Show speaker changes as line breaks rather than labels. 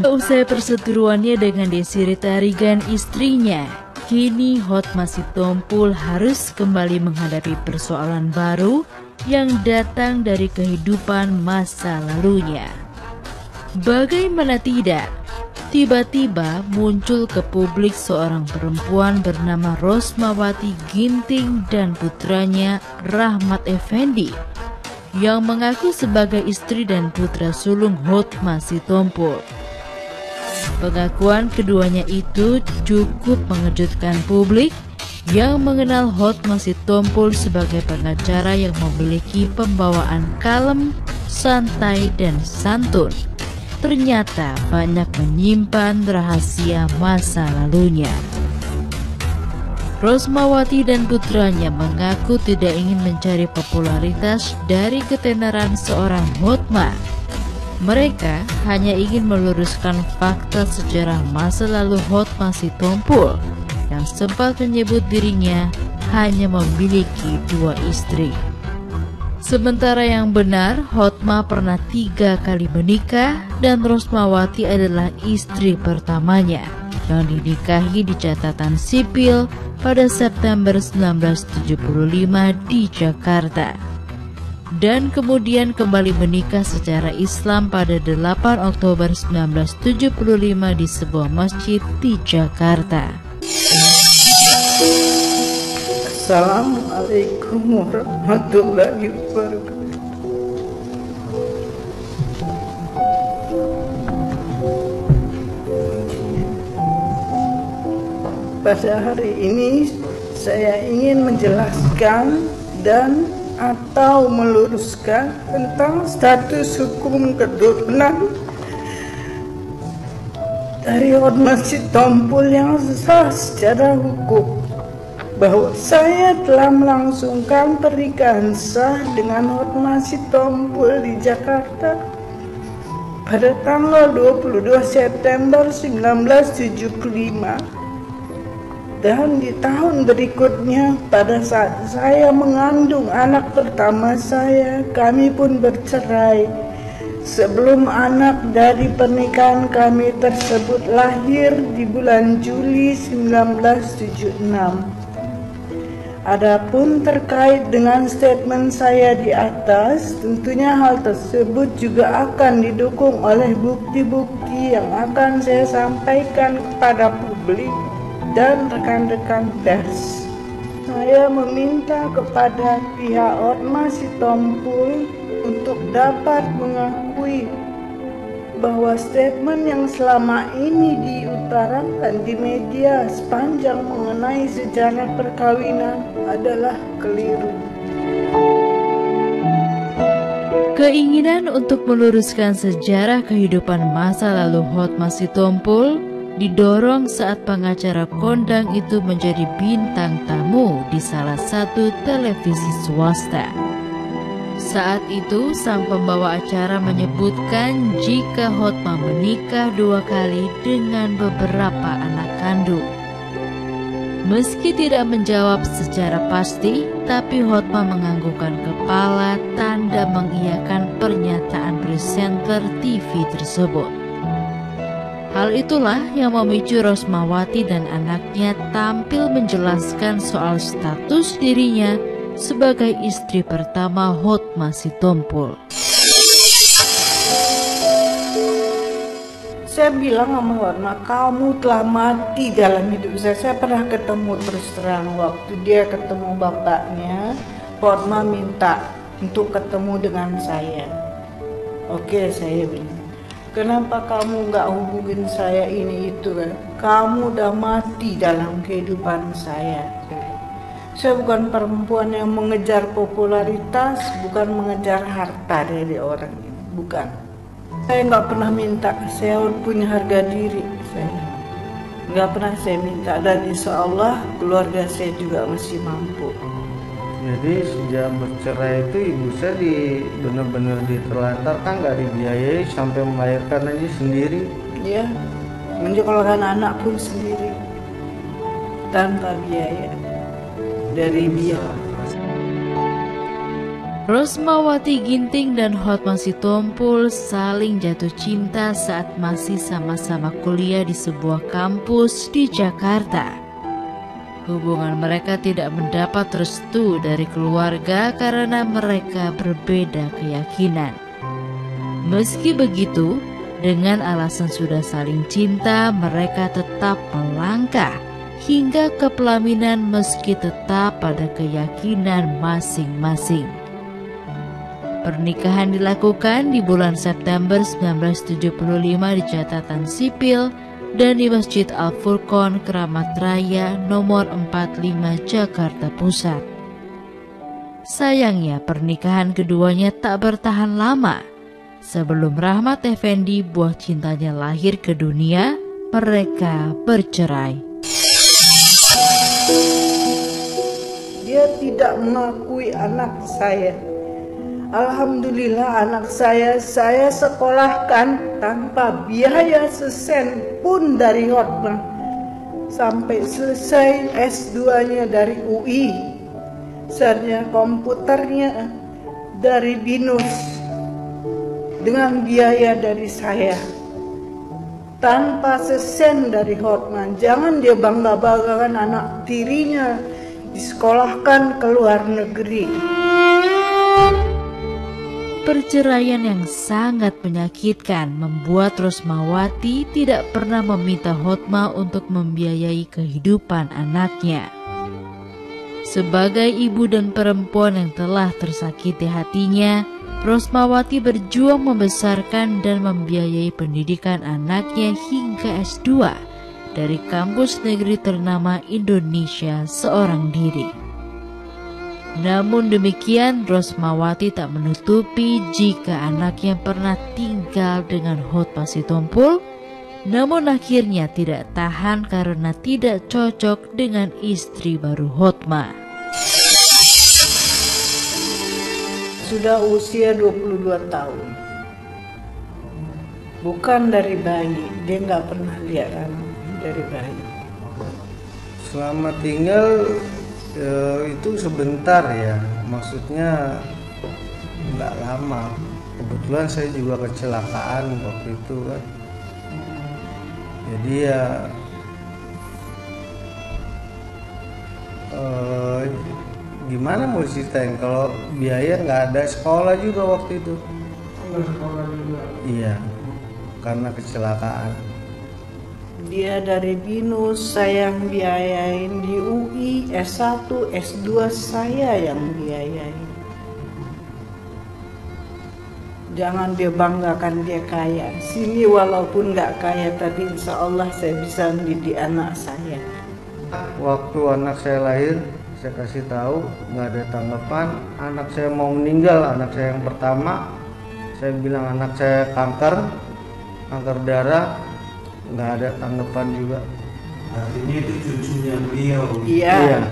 Usai perseteruannya dengan Desiree Tarigan istrinya, kini Hotma Sitompul harus kembali menghadapi persoalan baru yang datang dari kehidupan masa lalunya. Bagaimana tidak, tiba-tiba muncul ke publik seorang perempuan bernama Rosmawati Ginting dan putranya Rahmat Effendi yang mengaku sebagai istri dan putra sulung Hotma Sitompul. Pengakuan keduanya itu cukup mengejutkan publik yang mengenal Hotma Sitompul sebagai pengacara yang memiliki pembawaan kalem, santai, dan santun. Ternyata banyak menyimpan rahasia masa lalunya. Rosmawati dan putranya mengaku tidak ingin mencari popularitas dari ketenaran seorang Hotma. Mereka hanya ingin meluruskan fakta sejarah masa lalu Hotma Sitompul yang sempat menyebut dirinya hanya memiliki 2 istri. Sementara yang benar, Hotma pernah 3 kali menikah dan Rosmawati adalah istri pertamanya yang dinikahi di catatan sipil pada September 1975 di Jakarta. Dan kemudian kembali menikah secara Islam pada 8 Oktober 1975 di sebuah masjid di Jakarta.
Assalamualaikum warahmatullahi wabarakatuh. Pada hari ini saya ingin menjelaskan dan atau meluruskan tentang status hukum keturunan dari Hotma Sitompul yang sah secara hukum, bahwa saya telah melangsungkan pernikahan sah dengan Hotma Sitompul di Jakarta pada tanggal 22 September 1975. Dan di tahun berikutnya, pada saat saya mengandung anak pertama saya, kami pun bercerai. Sebelum anak dari pernikahan kami tersebut lahir di bulan Juli 1976. Adapun terkait dengan statement saya di atas, tentunya hal tersebut juga akan didukung oleh bukti-bukti yang akan saya sampaikan kepada publik dan rekan-rekan pers. Saya meminta kepada pihak Hotma Sitompul untuk dapat mengakui bahwa statement yang selama ini diutarakan di media sepanjang mengenai sejarah perkawinan adalah keliru.
Keinginan untuk meluruskan sejarah kehidupan masa lalu Hotma Sitompul didorong saat pengacara kondang itu menjadi bintang tamu di salah satu televisi swasta. Saat itu sang pembawa acara menyebutkan jika Hotma menikah 2 kali dengan beberapa anak kandung. Meski tidak menjawab secara pasti, tapi Hotma menganggukkan kepala tanda mengiyakan pernyataan presenter TV tersebut. Hal itulah yang memicu Rosmawati dan anaknya tampil menjelaskan soal status dirinya sebagai istri pertama Hotma Sitompul.
Saya bilang sama Hotma, kamu telah mati dalam hidup saya. Saya pernah ketemu terus terang waktu dia ketemu bapaknya. Hotma minta untuk ketemu dengan saya. Oke, saya bilang, kenapa kamu nggak hubungin saya ini itu kan? Kamu udah mati dalam kehidupan saya. Saya bukan perempuan yang mengejar popularitas, bukan mengejar harta dari orang ini, bukan. Saya nggak pernah minta, saya punya harga diri. Saya nggak pernah saya minta, dan insya Allah keluarga saya juga masih mampu.
Jadi sejak bercerai itu ibu saya benar-benar diterlantarkan, nggak dibiayai sampai melahirkan aja sendiri.
Ya, menyekolahkan anak pun sendiri tanpa biaya dari biaya.
Rosmawati Ginting dan Hotma Sitompul saling jatuh cinta saat masih sama-sama kuliah di sebuah kampus di Jakarta. Hubungan mereka tidak mendapat restu dari keluarga karena mereka berbeda keyakinan. Meski begitu, dengan alasan sudah saling cinta, mereka tetap melangkah hingga ke pelaminan meski tetap pada keyakinan masing-masing. Pernikahan dilakukan di bulan September 1975 di catatan sipil dan di Masjid Al-Furqon, Keramat Raya, nomor 45, Jakarta Pusat. Sayangnya pernikahan keduanya tak bertahan lama. Sebelum Rahmat Effendi, buah cintanya, lahir ke dunia, mereka bercerai.
Dia tidak mengakui anak saya. Alhamdulillah anak saya sekolahkan tanpa biaya sesen pun dari Hotma. Sampai selesai S2-nya dari UI. Sarjana komputernya dari BINUS. Dengan biaya dari saya. Tanpa sesen dari Hotma. Jangan dia bangga-banggakan anak tirinya disekolahkan ke luar negeri.
Perceraian yang sangat menyakitkan membuat Rosmawati tidak pernah meminta Hotma untuk membiayai kehidupan anaknya. Sebagai ibu dan perempuan yang telah tersakiti hatinya, Rosmawati berjuang membesarkan dan membiayai pendidikan anaknya hingga S2 dari kampus negeri ternama Indonesia seorang diri. Namun demikian, Rosmawati tak menutupi jika anaknya pernah tinggal dengan Hotma Sitompul, namun akhirnya tidak tahan karena tidak cocok dengan istri baru Hotma.
Sudah usia 22 tahun. Bukan dari bayi, dia nggak pernah lihat anak dari bayi.
Selama tinggal itu sebentar ya, maksudnya nggak lama. Kebetulan saya juga kecelakaan waktu itu kan, jadi ya gimana mau ceritain kalau biaya nggak ada, sekolah juga waktu itu. Sekolah juga. Iya, karena kecelakaan.
Dia dari BINUS, saya yang biayain. Di UI S1, S2 saya yang biayain. Jangan dia banggakan dia kaya. Sini walaupun nggak kaya, tapi insya Allah saya bisa mendidik anak saya.
Waktu anak saya lahir, saya kasih tahu, nggak ada tanggapan. Anak saya mau meninggal, anak saya yang pertama. Saya bilang anak saya kanker darah. Nggak ada tanggapan juga.
Artinya itu cucunya beliau.
Iya.